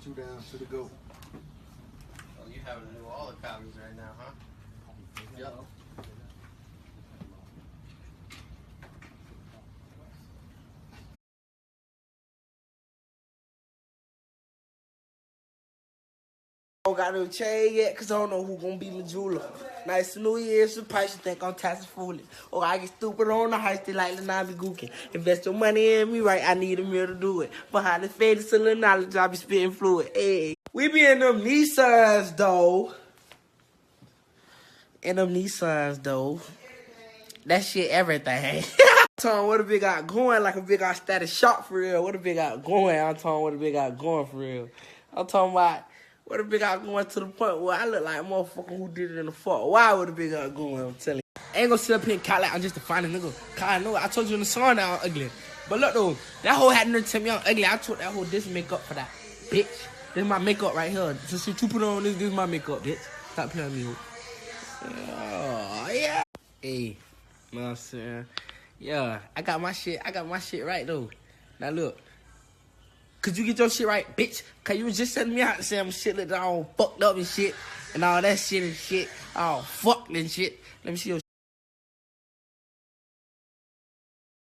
2 down to the go. Oh, you having to do all the copies right now, huh? Yep. Don't got no chain yet, cause I don't know who gonna be my jeweler. Nice New Year's surprise, you think I'm tax foolish. Or I get stupid on the heist, they like to not be gooking. Invest your money in me, right? I need a mirror to do it. Behind the faded cylinder knowledge, I be spitting fluid. Hey, we be in them Nissans though. That shit everything. Tom, what a big got going, like a big got static shot for real. What a big got going. I'm talking what a big got going for real. I'm talking about what a big got going to the point where I look like a motherfucker who did it in the fuck. Why would a big got going? I'm telling you. I ain't gonna sit up here and call out I'm just a fine nigga. Cause I know I told you in the song that I'm ugly. But look though, that hoe had to tell me I'm ugly. I took that hoe this makeup for that. Bitch. This is my makeup right here. The shit you put on this is my makeup, bitch. Stop playing me, hoe. Oh, yeah. Hey, know what I'm saying? Yeah, I got my shit right though. Now look. Could you get your shit right, bitch? Cause you was just sending me out to say some shit that all fucked up and shit. And all that shit and shit. All fucked and shit. Let me see your